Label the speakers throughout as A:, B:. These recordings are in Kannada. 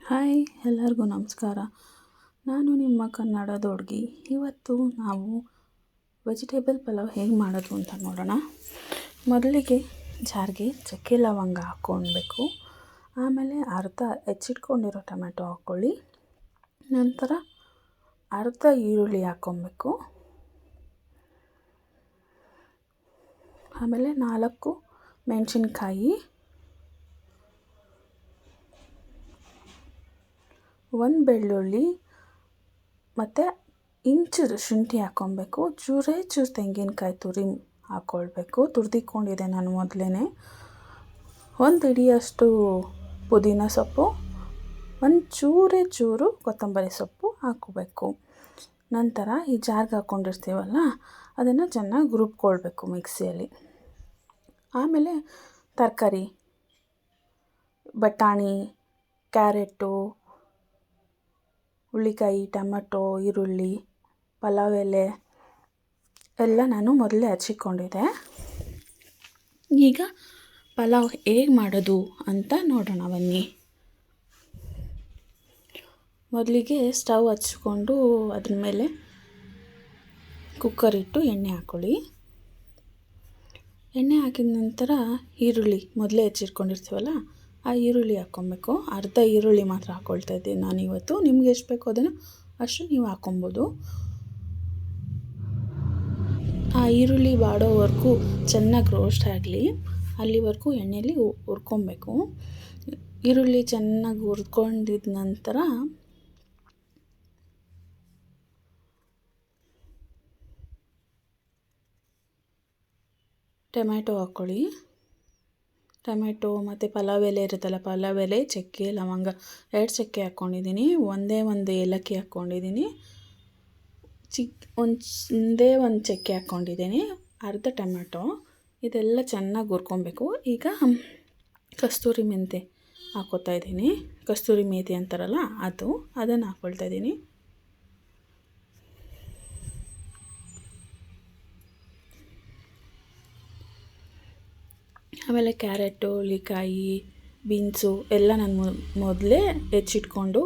A: ಹಾಯ್, ಎಲ್ಲರಿಗೂ ನಮಸ್ಕಾರ. ನಾನು ನಿಮ್ಮ ಕನ್ನಡದ ಹುಡುಗಿ. ಇವತ್ತು ನಾವು ವೆಜಿಟೇಬಲ್ ಪಲಾವ್ ಹೇಗೆ ಮಾಡೋದು ಅಂತ ನೋಡೋಣ. ಮೊದಲಿಗೆ ಜಾರಿಗೆ ಚಕ್ಕೆ ಲವಂಗ ಹಾಕ್ಕೊಳ್ಬೇಕು. ಆಮೇಲೆ ಅರ್ಧ ಹೆಚ್ಚಿಟ್ಕೊಂಡಿರೋ ಟೊಮೆಟೊ ಹಾಕ್ಕೊಳ್ಳಿ. ನಂತರ ಅರ್ಧ ಈರುಳ್ಳಿ ಹಾಕ್ಕೊಬೇಕು. ಆಮೇಲೆ 4 ಮೆಣಸಿನ್ಕಾಯಿ, 1 ಬೆಳ್ಳುಳ್ಳಿ ಮತ್ತು ಇಂಚು ಶುಂಠಿ ಹಾಕ್ಕೊಬೇಕು. ಚೂರು ತೆಂಗಿನಕಾಯಿ ಹಾಕ್ಕೊಳ್ಬೇಕು. ತುರಿದಿಟ್ಕೊಂಡಿದ್ದೆ ನಾನು ಮೊದಲೇ. 1 ಹಿಡಿಯಷ್ಟು ಪುದೀನ ಸೊಪ್ಪು, ಚೂರು ಕೊತ್ತಂಬರಿ ಸೊಪ್ಪು ಹಾಕ್ಕೋಬೇಕು. ನಂತರ ಈ ಜಾರ್ಗೆ ಹಾಕ್ಕೊಂಡಿರ್ತೀವಲ್ಲ, ಅದನ್ನು ಚೆನ್ನಾಗಿ ರುಬ್ಕೊಳ್ಬೇಕು ಮಿಕ್ಸಿಯಲ್ಲಿ. ಆಮೇಲೆ ತರಕಾರಿ, ಬಟಾಣಿ, ಕ್ಯಾರೆಟು, ಹುಳ್ಳಿಕಾಯಿ, ಟೊಮೆಟೊ, ಈರುಳ್ಳಿ, ಪಲಾವ್ ಎಲೆ ಎಲ್ಲ ನಾನು ಮೊದಲೇ ಹಚ್ಚಿಕೊಂಡಿದ್ದೆ. ಈಗ ಪಲಾವ್ ಹೇಗೆ ಮಾಡೋದು ಅಂತ ನೋಡೋಣ ಬನ್ನಿ. ಮೊದಲಿಗೆ ಸ್ಟವ್ ಹಚ್ಕೊಂಡು ಅದ್ರ ಮೇಲೆ ಕುಕ್ಕರ್ ಇಟ್ಟು ಎಣ್ಣೆ ಹಾಕ್ಕೊಳ್ಳಿ. ಎಣ್ಣೆ ಹಾಕಿದ ನಂತರ ಈರುಳ್ಳಿ ಮೊದಲೇ ಹೆಚ್ಚಿಟ್ಕೊಂಡಿರ್ತೀವಲ್ಲ, ಆ ಈರುಳ್ಳಿ ಹಾಕ್ಕೊಬೇಕು. ಅರ್ಧ ಈರುಳ್ಳಿ ಮಾತ್ರ ಹಾಕ್ಕೊಳ್ತಾ ಇದ್ದೀನಿ ನಾನಿವತ್ತು. ನಿಮ್ಗೆ ಎಷ್ಟು ಬೇಕೋ ಅದನ್ನು ಅಷ್ಟು ನೀವು ಹಾಕ್ಕೊಬೋದು. ಆ ಈರುಳ್ಳಿ ಬಾಡೋವರೆಗೂ ಚೆನ್ನಾಗಿ ರೋಸ್ಟ್ ಆಗಲಿ, ಅಲ್ಲಿವರೆಗೂ ಎಣ್ಣೆಯಲ್ಲಿ ಹುರ್ಕೊಬೇಕು. ಈರುಳ್ಳಿ ಚೆನ್ನಾಗಿ ಹುರ್ಕೊಂಡಿದ ನಂತರ ಟೊಮೆಟೊ ಹಾಕ್ಕೊಳ್ಳಿ. ಟೊಮೆಟೊ ಮತ್ತು ಪಲಾವ್ ಎಲೆ ಇರುತ್ತಲ್ಲ, ಪಲಾವ್ ಎಲೆ, ಚಕ್ಕೆ ಲವಂಗ 2 ಚಕ್ಕೆ ಹಾಕ್ಕೊಂಡಿದ್ದೀನಿ. ಒಂದು ಏಲಕ್ಕಿ ಹಾಕ್ಕೊಂಡಿದ್ದೀನಿ. ಒಂದೇ ಒಂದು ಚಕ್ಕೆ ಹಾಕ್ಕೊಂಡಿದ್ದೀನಿ. ಅರ್ಧ ಟೊಮೆಟೊ. ಇದೆಲ್ಲ ಚೆನ್ನಾಗಿ ಹುರ್ಕೊಬೇಕು. ಈಗ ಕಸ್ತೂರಿ ಮೆಂತೆ ಹಾಕ್ಕೊತಾ ಇದ್ದೀನಿ. ಕಸ್ತೂರಿ ಮೇಥಿ ಅಂತಾರಲ್ಲ ಅದನ್ನು ಹಾಕ್ಕೊಳ್ತಾ ಇದ್ದೀನಿ. ಆಮೇಲೆ ಕ್ಯಾರೆಟು, ಹುಳ್ಳಿಕಾಯಿ, ಬೀನ್ಸು ಎಲ್ಲ ನಾನು ಮೊದಲೇ ಹೆಚ್ಚಿಟ್ಕೊಂಡು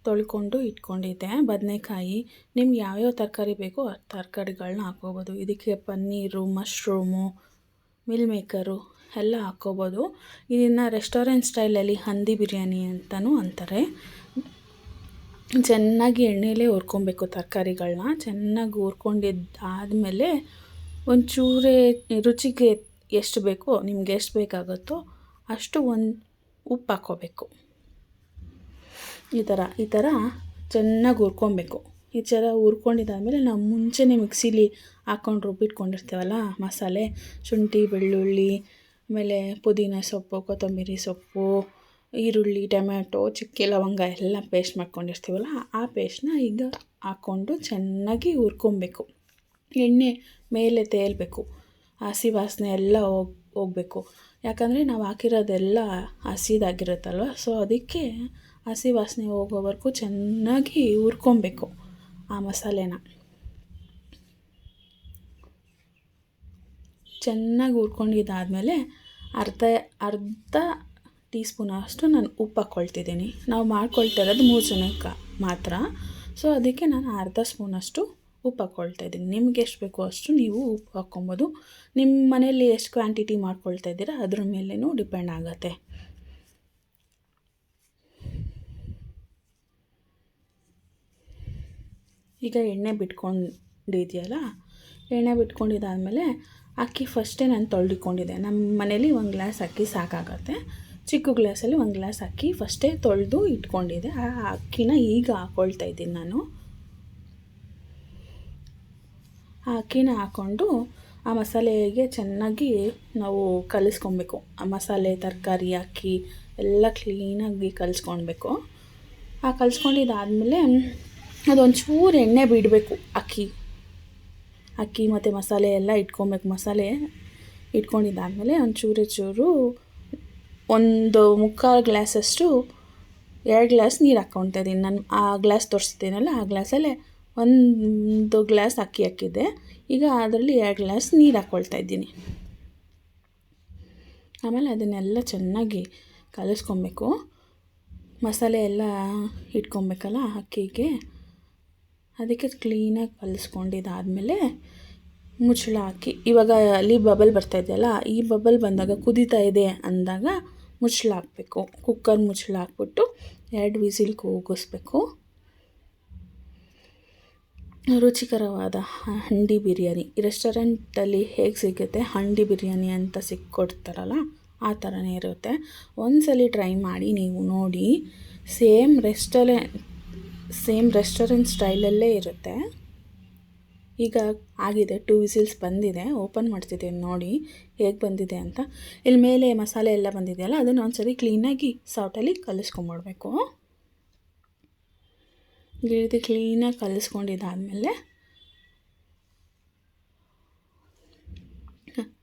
A: ತೊಳ್ಕೊಂಡು ಇಟ್ಕೊಂಡಿದ್ದೆ. ಬದನೆಕಾಯಿ, ನಿಮ್ಗೆ ಯಾವ್ಯಾವ ತರಕಾರಿ ಬೇಕೋ ಆ ತರಕಾರಿಗಳನ್ನ ಹಾಕ್ಕೋಬೋದು. ಇದಕ್ಕೆ ಪನ್ನೀರು, ಮಶ್ರೂಮು, ಮಿಲ್ ಮೇಕರು ಎಲ್ಲ ಹಾಕ್ಕೋಬೋದು. ಇದನ್ನು ರೆಸ್ಟೋರೆಂಟ್ ಸ್ಟೈಲಲ್ಲಿ ಹಂದಿ ಬಿರಿಯಾನಿ ಅಂತಲೂ ಅಂತಾರೆ. ಚೆನ್ನಾಗಿ ಎಣ್ಣೆಲೇ ಹುರ್ಕೊಬೇಕು ತರಕಾರಿಗಳನ್ನ. ಚೆನ್ನಾಗಿ ಹುರ್ಕೊಂಡಿದ್ದಾದಮೇಲೆ ಒಂಚೂರೇ ರುಚಿಗೆ ಎಷ್ಟು ಬೇಕೋ, ನಿಮ್ಗೆ ಎಷ್ಟು ಬೇಕಾಗುತ್ತೋ ಅಷ್ಟು ಉಪ್ಪು ಹಾಕ್ಕೋಬೇಕು. ಈ ಥರ ಚೆನ್ನಾಗಿ ಹುರ್ಕೊಬೇಕು. ಈ ಥರ ಹುರ್ಕೊಂಡಿದ್ದಾದಮೇಲೆ ನಾವು ಮುಂಚೆನೇ ಮಿಕ್ಸಿಲಿ ಹಾಕ್ಕೊಂಡು ರುಬ್ಬಿಟ್ಕೊಂಡಿರ್ತೀವಲ್ಲ ಮಸಾಲೆ, ಶುಂಠಿ, ಬೆಳ್ಳುಳ್ಳಿ, ಆಮೇಲೆ ಪುದೀನ ಸೊಪ್ಪು, ಕೊತ್ತಂಬರಿ ಸೊಪ್ಪು, ಈರುಳ್ಳಿ, ಟೊಮೆಟೊ, ಚಕ್ಕೆ ಲವಂಗ ಎಲ್ಲ ಪೇಸ್ಟ್ ಮಾಡ್ಕೊಂಡಿರ್ತೀವಲ್ಲ, ಆ ಪೇಸ್ಟ್ನ ಈಗ ಹಾಕ್ಕೊಂಡು ಚೆನ್ನಾಗಿ ಹುರ್ಕೊಬೇಕು. ಎಣ್ಣೆ ಮೇಲೆ ತೇಲಬೇಕು, ಹಸಿ ವಾಸನೆ ಎಲ್ಲ ಹೋಗಬೇಕು. ಯಾಕಂದರೆ ನಾವು ಹಾಕಿರೋದೆಲ್ಲ ಹಸಿದಾಗಿರುತ್ತಲ್ವ, ಸೊ ಅದಕ್ಕೆ ಹಸಿ ವಾಸನೆ ಹೋಗೋವರೆಗೂ ಚೆನ್ನಾಗಿ ಹುರ್ಕೊಬೇಕು ಆ ಮಸಾಲೆನ. ಚೆನ್ನಾಗಿ ಹುರ್ಕೊಂಡಿದ್ದಾದಮೇಲೆ ಅರ್ಧ ಟೀ ಸ್ಪೂನಷ್ಟು ನಾನು ಉಪ್ಪು ಹಾಕ್ಕೊಳ್ತಿದ್ದೀನಿ. ನಾವು ಮಾಡ್ಕೊಳ್ತಾ ಇರೋದು 3 ಜನಕ್ಕೆ ಮಾತ್ರ, ಸೊ ಅದಕ್ಕೆ ನಾನು ಅರ್ಧ ಸ್ಪೂನಷ್ಟು ಉಪ್ಪು ಹಾಕ್ಕೊಳ್ತಾ ಇದ್ದೀನಿ. ನಿಮ್ಗೆ ಎಷ್ಟು ಬೇಕೋ ಅಷ್ಟು ನೀವು ಉಪ್ಪು ಹಾಕ್ಕೊಬೋದು. ನಿಮ್ಮ ಮನೇಲಿ ಎಷ್ಟು ಕ್ವಾಂಟಿಟಿ ಮಾಡ್ಕೊಳ್ತಾ ಇದ್ದೀರಾ ಅದ್ರ ಮೇಲೇನೂ ಡಿಪೆಂಡ್ ಆಗುತ್ತೆ. ಈಗ ಎಣ್ಣೆ ಬಿಟ್ಕೊಂಡಿದೆಯಲ್ಲ, ಎಣ್ಣೆ ಬಿಟ್ಕೊಂಡಿದ್ದಾದಮೇಲೆ ಅಕ್ಕಿ ಫಸ್ಟೇ ನಾನು ತೊಳೆದಿಟ್ಕೊಂಡಿದ್ದೆ. ನಮ್ಮ ಮನೇಲಿ 1 ಗ್ಲಾಸ್ ಅಕ್ಕಿ ಸಾಕಾಗತ್ತೆ. ಚಿಕ್ಕ ಗ್ಲಾಸಲ್ಲಿ 1 ಗ್ಲಾಸ್ ಅಕ್ಕಿ ಫಸ್ಟೇ ತೊಳೆದು ಇಟ್ಕೊಂಡಿದ್ದೆ. ಆ ಅಕ್ಕಿನ ಈಗ ಹಾಕ್ಕೊಳ್ತಾ ಇದ್ದೀನಿ ನಾನು. ಆ ಅಕ್ಕಿನ ಹಾಕ್ಕೊಂಡು ಆ ಮಸಾಲೆಗೆ ಚೆನ್ನಾಗಿ ನಾವು ಕಲಿಸ್ಕೊಬೇಕು. ಆ ಮಸಾಲೆ, ತರಕಾರಿ, ಅಕ್ಕಿ ಎಲ್ಲ ಕ್ಲೀನಾಗಿ ಕಲಿಸ್ಕೊಳ್ಬೇಕು. ಆ ಕಲಿಸ್ಕೊಂಡಿದ್ದಾದಮೇಲೆ ಅದೊಂಚೂರು ಎಣ್ಣೆ ಬಿಡಬೇಕು. ಅಕ್ಕಿ ಮತ್ತು ಮಸಾಲೆ ಎಲ್ಲ ಇಟ್ಕೊಬೇಕು. ಮಸಾಲೆ ಇಟ್ಕೊಂಡಿದ್ದಾದಮೇಲೆ ಚೂರು 1/4 ಗ್ಲಾಸಷ್ಟು 2 ಗ್ಲಾಸ್ ನೀರು ಹಾಕ್ಕೊಳ್ತಾ ಇದ್ದೀನಿ. ನಾನು ಆ ಗ್ಲಾಸ್ ತೋರಿಸ್ತೀನಲ್ಲ, ಆ ಗ್ಲಾಸಲ್ಲೇ 1 ಗ್ಲಾಸ್ ಅಕ್ಕಿ ಹಾಕಿದ್ದೆ. ಈಗ ಅದರಲ್ಲಿ 2 ಗ್ಲಾಸ್ ನೀರು ಹಾಕ್ಕೊಳ್ತಾ ಇದ್ದೀನಿ. ಆಮೇಲೆ ಅದನ್ನೆಲ್ಲ ಚೆನ್ನಾಗಿ ಕಲಿಸ್ಕೊಬೇಕು. ಮಸಾಲೆ ಎಲ್ಲ ಇಟ್ಕೊಬೇಕಲ್ಲ ಅಕ್ಕಿಗೆ, ಅದಕ್ಕೆ ಕ್ಲೀನಾಗಿ ಕಲಿಸ್ಕೊಂಡಿದ್ದಾದಮೇಲೆ ಮುಚ್ಚಳ ಹಾಕಿ, ಇವಾಗ ಅಲ್ಲಿ ಬಬಲ್ ಬರ್ತಾಯಿದೆಯಲ್ಲ, ಈ ಬಬಲ್ ಬಂದಾಗ ಕುದೀತಾ ಇದೆ ಅಂದಾಗ ಮುಚ್ಚಳ ಹಾಕಬೇಕು. ಕುಕ್ಕರ್ ಮುಚ್ಚಳ ಹಾಕ್ಬಿಟ್ಟು 2 ವಿಸಿಲ್ ಕೂಗಿಸ್ಬೇಕು. ರುಚಿಕರವಾದ ಹಂಡಿ ಬಿರಿಯಾನಿ ರೆಸ್ಟೋರೆಂಟಲ್ಲಿ ಹೇಗೆ ಸಿಗುತ್ತೆ, ಹಂಡಿ ಬಿರಿಯಾನಿ ಅಂತ ಸಿಕ್ಕೊಡ್ತಾರಲ್ಲ ಆ ಥರನೇ ಇರುತ್ತೆ. ಒಂದ್ಸಲ ಟ್ರೈ ಮಾಡಿ ನೀವು ನೋಡಿ. ಸೇಮ್ ರೆಸ್ಟೋರೆಂಟ್ ಸ್ಟೈಲಲ್ಲೇ ಇರುತ್ತೆ. ಈಗ ಆಗಿದೆ, 2 ವಿಸಿಲ್ಸ್ ಬಂದಿದೆ. ಓಪನ್ ಮಾಡ್ತಿದ್ದೀನಿ ನೋಡಿ ಹೇಗೆ ಬಂದಿದೆ ಅಂತ. ಇಲ್ಲಿ ಮೇಲೆ ಮಸಾಲೆ ಎಲ್ಲ ಬಂದಿದೆಯಲ್ಲ, ಅದನ್ನು ಒಂದ್ಸರಿ ಕ್ಲೀನಾಗಿ ಸೌಟಲ್ಲಿ ಕಲಿಸ್ಕೊಂಬಿಡ್ಬೇಕು. ಈ ರೀತಿ ಕ್ಲೀನಾಗಿ ಕಲಿಸ್ಕೊಂಡಿದ್ದಾದಮೇಲೆ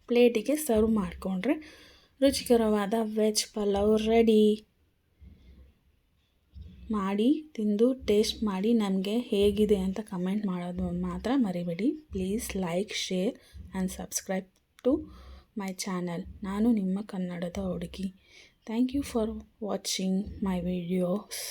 A: ಪ್ಲೇಟಿಗೆ ಸರ್ವ್ ಮಾಡಿಕೊಂಡ್ರೆ ರುಚಿಕರವಾದ ವೆಜ್ ಪಲಾವ್ ರೆಡಿ. ಮಾಡಿ ತಿಂದು ಟೇಸ್ಟ್ ಮಾಡಿ ನಮಗೆ ಹೇಗಿದೆ ಅಂತ ಕಮೆಂಟ್ ಮಾಡೋದು ಮಾತ್ರ ಮರಿಬೇಡಿ. Please like, share and subscribe to my channel. ನಾನು ನಿಮ್ಮ ಕನ್ನಡದ ಹುಡುಗಿ. Thank you for watching my videos.